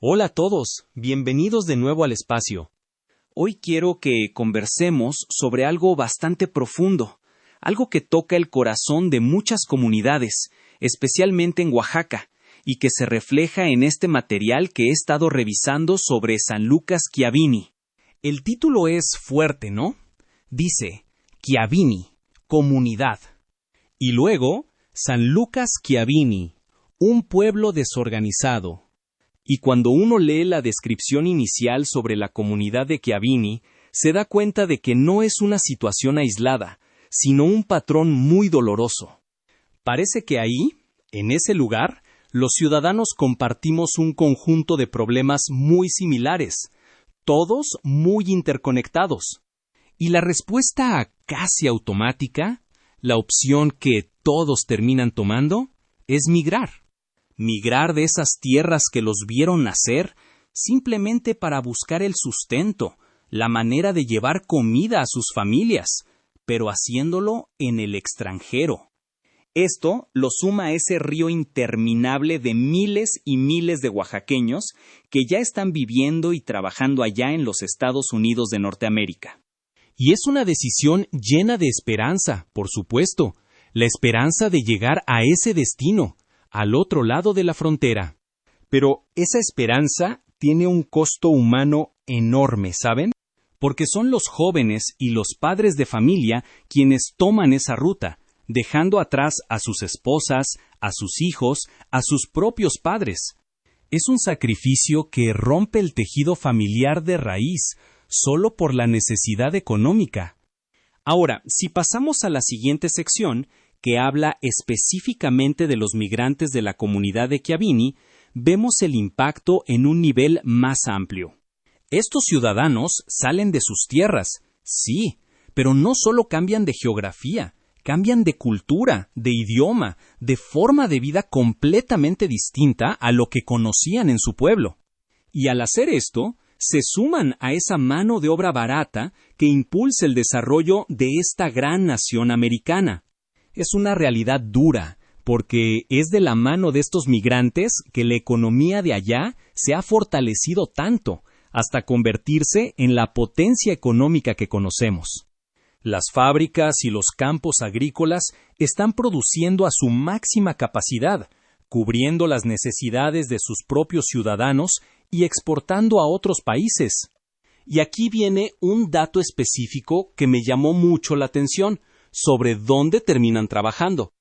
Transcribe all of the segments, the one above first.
Hola a todos, bienvenidos de nuevo al espacio. Hoy quiero que conversemos sobre algo bastante profundo, algo que toca el corazón de muchas comunidades, especialmente en Oaxaca, y que se refleja en este material que he estado revisando sobre San Lucas Chiavini. El título es fuerte, ¿no? Dice, Chiavini, comunidad. Y luego, San Lucas Chiavini, un pueblo desorganizado. Y cuando uno lee la descripción inicial sobre la comunidad de Chiavini, se da cuenta de que no es una situación aislada, sino un patrón muy doloroso. Parece que ahí, en ese lugar, los ciudadanos compartimos un conjunto de problemas muy similares, todos muy interconectados. Y la respuesta casi automática, la opción que todos terminan tomando, es migrar. Migrar de esas tierras que los vieron nacer simplemente para buscar el sustento, la manera de llevar comida a sus familias, pero haciéndolo en el extranjero. Esto lo suma a ese río interminable de miles y miles de oaxaqueños que ya están viviendo y trabajando allá en los Estados Unidos de Norteamérica. Y es una decisión llena de esperanza, por supuesto, la esperanza de llegar a ese destino, al otro lado de la frontera. Pero esa esperanza tiene un costo humano enorme, ¿saben? Porque son los jóvenes y los padres de familia quienes toman esa ruta, dejando atrás a sus esposas, a sus hijos, a sus propios padres. Es un sacrificio que rompe el tejido familiar de raíz, solo por la necesidad económica. Ahora, si pasamos a la siguiente sección, que habla específicamente de los migrantes de la comunidad de Chiavini, vemos el impacto en un nivel más amplio. Estos ciudadanos salen de sus tierras, sí, pero no solo cambian de geografía, cambian de cultura, de idioma, de forma de vida completamente distinta a lo que conocían en su pueblo. Y al hacer esto, se suman a esa mano de obra barata que impulsa el desarrollo de esta gran nación americana. Es una realidad dura, porque es de la mano de estos migrantes que la economía de allá se ha fortalecido tanto, hasta convertirse en la potencia económica que conocemos. Las fábricas y los campos agrícolas están produciendo a su máxima capacidad, cubriendo las necesidades de sus propios ciudadanos y exportando a otros países. Y aquí viene un dato específico que me llamó mucho la atención, sobre dónde terminan trabajando.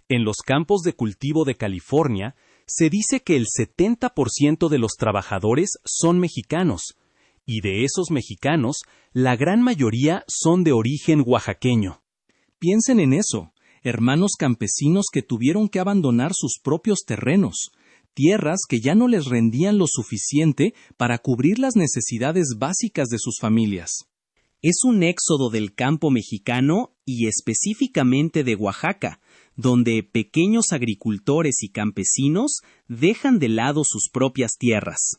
En los campos de cultivo de California, se dice que el 70% de los trabajadores son mexicanos, y de esos mexicanos, la gran mayoría son de origen oaxaqueño. Piensen en eso, hermanos campesinos que tuvieron que abandonar sus propios terrenos, tierras que ya no les rendían lo suficiente para cubrir las necesidades básicas de sus familias. Es un éxodo del campo mexicano y específicamente de Oaxaca, donde pequeños agricultores y campesinos dejan de lado sus propias tierras.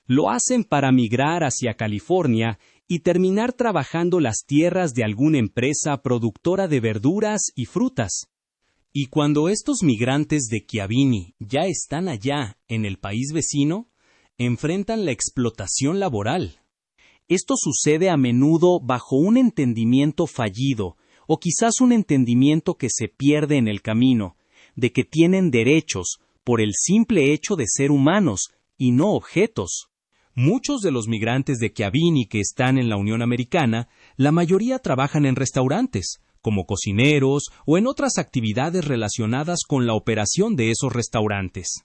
Lo hacen para migrar hacia California y terminar trabajando las tierras de alguna empresa productora de verduras y frutas. Y cuando estos migrantes de Chiavini ya están allá, en el país vecino, enfrentan la explotación laboral. Esto sucede a menudo bajo un entendimiento fallido, o quizás un entendimiento que se pierde en el camino, de que tienen derechos por el simple hecho de ser humanos y no objetos. Muchos de los migrantes de Chiavini que están en la Unión Americana, la mayoría trabajan en restaurantes, como cocineros o en otras actividades relacionadas con la operación de esos restaurantes.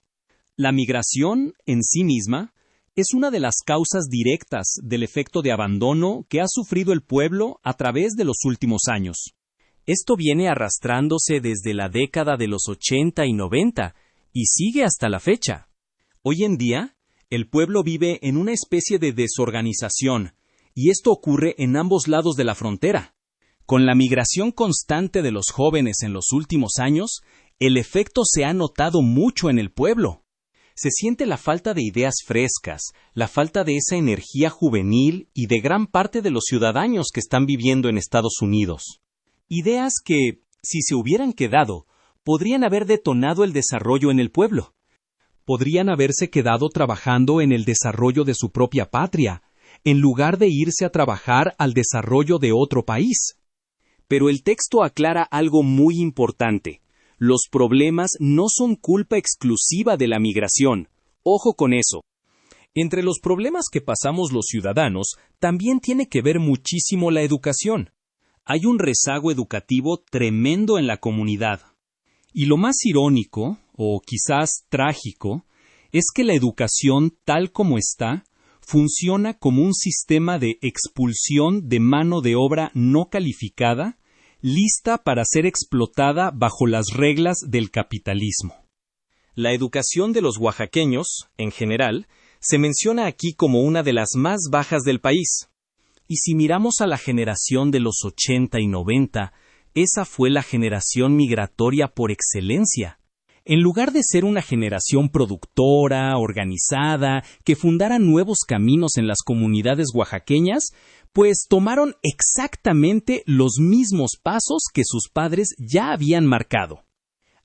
La migración, en sí misma, es una de las causas directas del efecto de abandono que ha sufrido el pueblo a través de los últimos años. Esto viene arrastrándose desde la década de los 80 y 90 y sigue hasta la fecha. Hoy en día, el pueblo vive en una especie de desorganización, y esto ocurre en ambos lados de la frontera. Con la migración constante de los jóvenes en los últimos años, el efecto se ha notado mucho en el pueblo. Se siente la falta de ideas frescas, la falta de esa energía juvenil y de gran parte de los ciudadanos que están viviendo en Estados Unidos. Ideas que, si se hubieran quedado, podrían haber detonado el desarrollo en el pueblo. Podrían haberse quedado trabajando en el desarrollo de su propia patria, en lugar de irse a trabajar al desarrollo de otro país. Pero el texto aclara algo muy importante. Los problemas no son culpa exclusiva de la migración. Ojo con eso. Entre los problemas que pasamos los ciudadanos, también tiene que ver muchísimo la educación. Hay un rezago educativo tremendo en la comunidad. Y lo más irónico, o quizás trágico, es que la educación tal como está, funciona como un sistema de expulsión de mano de obra no calificada, lista para ser explotada bajo las reglas del capitalismo. La educación de los oaxaqueños, en general, se menciona aquí como una de las más bajas del país. Y si miramos a la generación de los 80 y 90, esa fue la generación migratoria por excelencia. En lugar de ser una generación productora, organizada, que fundara nuevos caminos en las comunidades oaxaqueñas, pues tomaron exactamente los mismos pasos que sus padres ya habían marcado.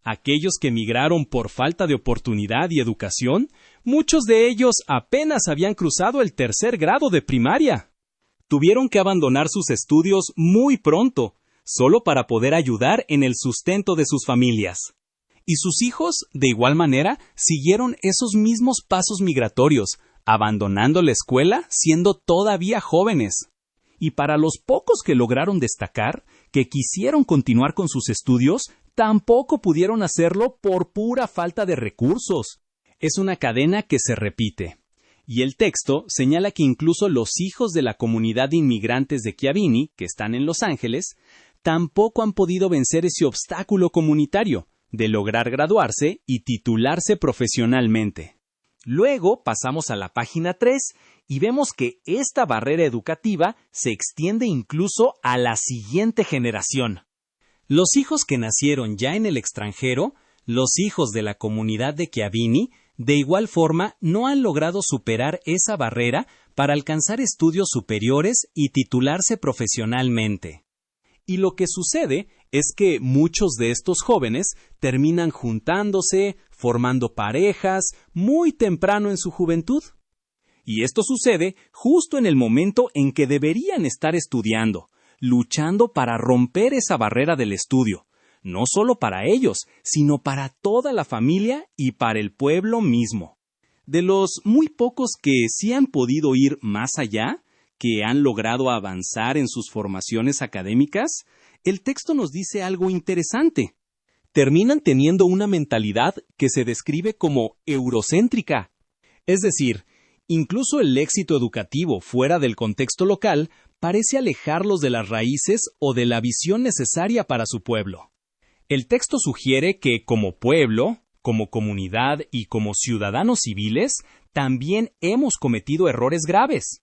Aquellos que emigraron por falta de oportunidad y educación, muchos de ellos apenas habían cruzado el 3er grado de primaria. Tuvieron que abandonar sus estudios muy pronto, solo para poder ayudar en el sustento de sus familias. Y sus hijos, de igual manera, siguieron esos mismos pasos migratorios, abandonando la escuela siendo todavía jóvenes. Y para los pocos que lograron destacar, que quisieron continuar con sus estudios, tampoco pudieron hacerlo por pura falta de recursos. Es una cadena que se repite. Y el texto señala que incluso los hijos de la comunidad de inmigrantes de Chiavenni, que están en Los Ángeles, tampoco han podido vencer ese obstáculo comunitario de lograr graduarse y titularse profesionalmente. Luego pasamos a la página 3 y vemos que esta barrera educativa se extiende incluso a la siguiente generación. Los hijos que nacieron ya en el extranjero, los hijos de la comunidad de Chiavenni, de igual forma no han logrado superar esa barrera para alcanzar estudios superiores y titularse profesionalmente. Y lo que sucede es que muchos de estos jóvenes terminan juntándose, formando parejas, muy temprano en su juventud. Y esto sucede justo en el momento en que deberían estar estudiando, luchando para romper esa barrera del estudio, no solo para ellos, sino para toda la familia y para el pueblo mismo. De los muy pocos que sí han podido ir más allá, que han logrado avanzar en sus formaciones académicas, el texto nos dice algo interesante. Terminan teniendo una mentalidad que se describe como eurocéntrica. Es decir, incluso el éxito educativo fuera del contexto local parece alejarlos de las raíces o de la visión necesaria para su pueblo. El texto sugiere que como pueblo, como comunidad y como ciudadanos civiles, también hemos cometido errores graves.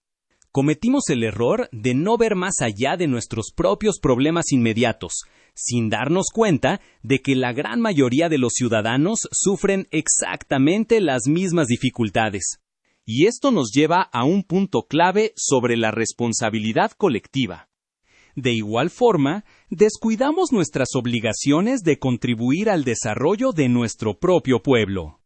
Cometimos el error de no ver más allá de nuestros propios problemas inmediatos, sin darnos cuenta de que la gran mayoría de los ciudadanos sufren exactamente las mismas dificultades. Y esto nos lleva a un punto clave sobre la responsabilidad colectiva. De igual forma, descuidamos nuestras obligaciones de contribuir al desarrollo de nuestro propio pueblo.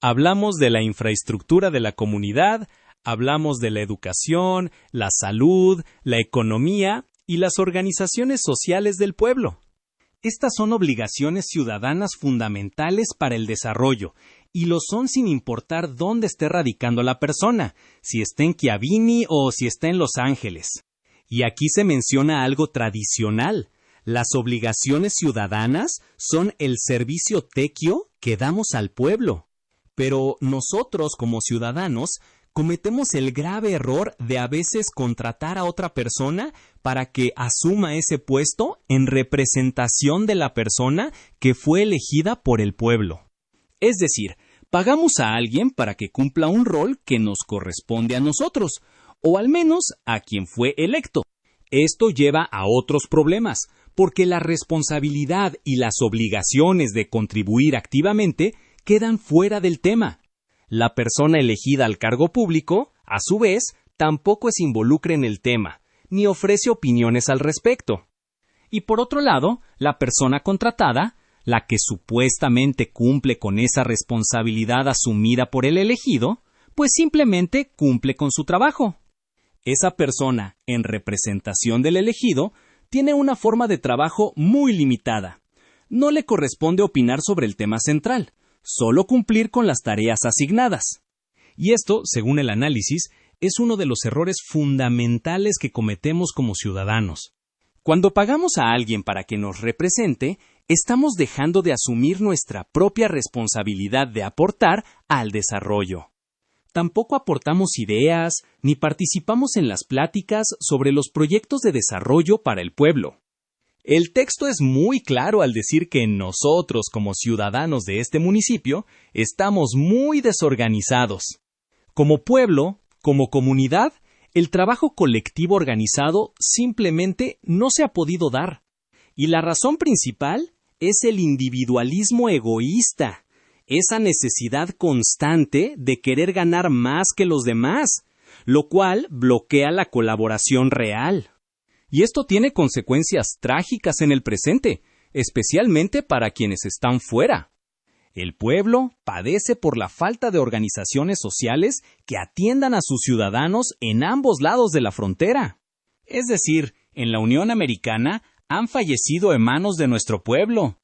Hablamos de la infraestructura de la comunidad, hablamos de la educación, la salud, la economía y las organizaciones sociales del pueblo. Estas son obligaciones ciudadanas fundamentales para el desarrollo, y lo son sin importar dónde esté radicando la persona, si está en Chiavenni o si está en Los Ángeles. Y aquí se menciona algo tradicional. Las obligaciones ciudadanas son el servicio tequio que damos al pueblo. Pero nosotros, como ciudadanos, cometemos el grave error de a veces contratar a otra persona para que asuma ese puesto en representación de la persona que fue elegida por el pueblo. Es decir, pagamos a alguien para que cumpla un rol que nos corresponde a nosotros, o al menos a quien fue electo. Esto lleva a otros problemas, porque la responsabilidad y las obligaciones de contribuir activamente quedan fuera del tema. La persona elegida al cargo público, a su vez, tampoco se involucra en el tema, ni ofrece opiniones al respecto. Y por otro lado, la persona contratada la que supuestamente cumple con esa responsabilidad asumida por el elegido, pues simplemente cumple con su trabajo. Esa persona, en representación del elegido, tiene una forma de trabajo muy limitada. No le corresponde opinar sobre el tema central, solo cumplir con las tareas asignadas. Y esto, según el análisis, es uno de los errores fundamentales que cometemos como ciudadanos. Cuando pagamos a alguien para que nos represente, estamos dejando de asumir nuestra propia responsabilidad de aportar al desarrollo. Tampoco aportamos ideas ni participamos en las pláticas sobre los proyectos de desarrollo para el pueblo. El texto es muy claro al decir que nosotros, como ciudadanos de este municipio, estamos muy desorganizados. Como pueblo, como comunidad, el trabajo colectivo organizado simplemente no se ha podido dar. Y la razón principal es el individualismo egoísta, esa necesidad constante de querer ganar más que los demás, lo cual bloquea la colaboración real. Y esto tiene consecuencias trágicas en el presente, especialmente para quienes están fuera. El pueblo padece por la falta de organizaciones sociales que atiendan a sus ciudadanos en ambos lados de la frontera. Es decir, en la Unión Americana han fallecido hermanos de nuestro pueblo.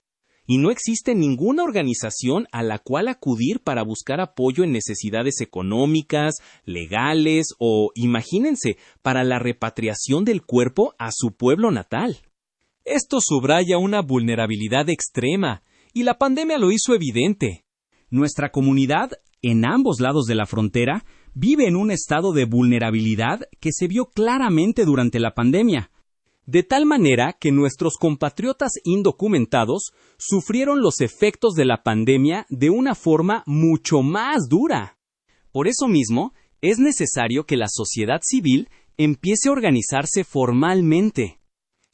Y no existe ninguna organización a la cual acudir para buscar apoyo en necesidades económicas, legales o, imagínense, para la repatriación del cuerpo a su pueblo natal. Esto subraya una vulnerabilidad extrema, y la pandemia lo hizo evidente. Nuestra comunidad, en ambos lados de la frontera, vive en un estado de vulnerabilidad que se vio claramente durante la pandemia. De tal manera que nuestros compatriotas indocumentados sufrieron los efectos de la pandemia de una forma mucho más dura. Por eso mismo, es necesario que la sociedad civil empiece a organizarse formalmente.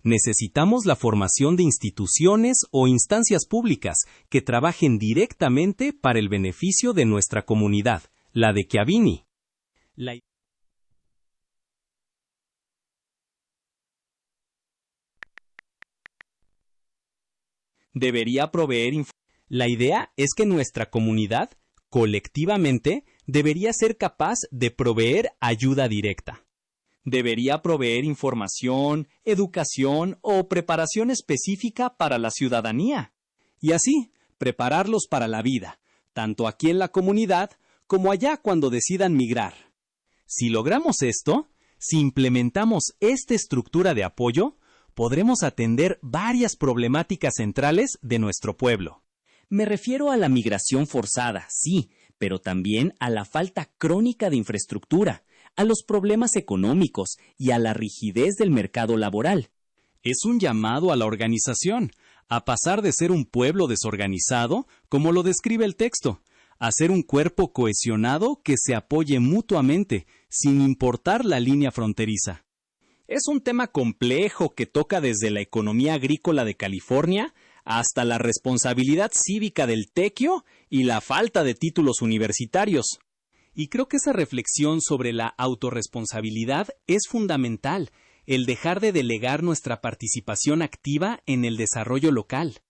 Necesitamos la formación de instituciones o instancias públicas que trabajen directamente para el beneficio de nuestra comunidad, la de Chiavenni. La idea es que nuestra comunidad, colectivamente, debería ser capaz de proveer ayuda directa. Debería proveer información, educación o preparación específica para la ciudadanía. Y así, prepararlos para la vida, tanto aquí en la comunidad como allá cuando decidan migrar. Si logramos esto, si implementamos esta estructura de apoyo, podremos atender varias problemáticas centrales de nuestro pueblo. Me refiero a la migración forzada, sí, pero también a la falta crónica de infraestructura, a los problemas económicos y a la rigidez del mercado laboral. Es un llamado a la organización, a pasar de ser un pueblo desorganizado, como lo describe el texto, a ser un cuerpo cohesionado que se apoye mutuamente, sin importar la línea fronteriza. Es un tema complejo que toca desde la economía agrícola de California hasta la responsabilidad cívica del tequio y la falta de títulos universitarios. Y creo que esa reflexión sobre la autorresponsabilidad es fundamental, el dejar de delegar nuestra participación activa en el desarrollo local.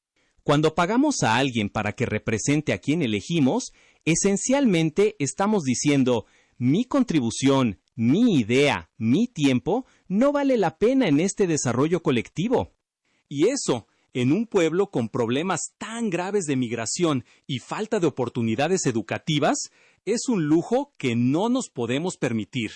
Cuando pagamos a alguien para que represente a quien elegimos, esencialmente estamos diciendo, mi contribución, mi idea, mi tiempo, no vale la pena en este desarrollo colectivo. Y eso, en un pueblo con problemas tan graves de migración y falta de oportunidades educativas, es un lujo que no nos podemos permitir.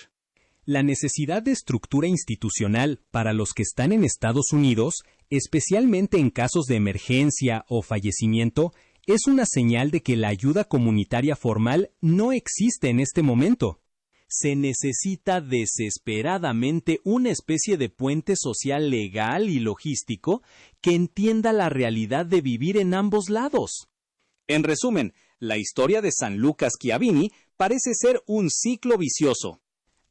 La necesidad de estructura institucional para los que están en Estados Unidos, especialmente en casos de emergencia o fallecimiento, es una señal de que la ayuda comunitaria formal no existe en este momento. Se necesita desesperadamente una especie de puente social legal y logístico que entienda la realidad de vivir en ambos lados. En resumen, la historia de San Lucas Chiavenni parece ser un ciclo vicioso.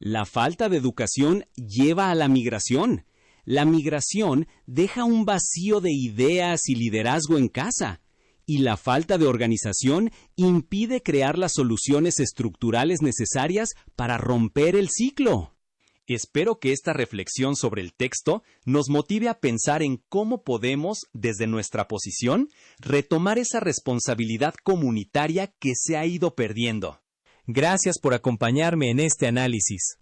La falta de educación lleva a la migración. La migración deja un vacío de ideas y liderazgo en casa. Y la falta de organización impide crear las soluciones estructurales necesarias para romper el ciclo. Espero que esta reflexión sobre el texto nos motive a pensar en cómo podemos, desde nuestra posición, retomar esa responsabilidad comunitaria que se ha ido perdiendo. Gracias por acompañarme en este análisis.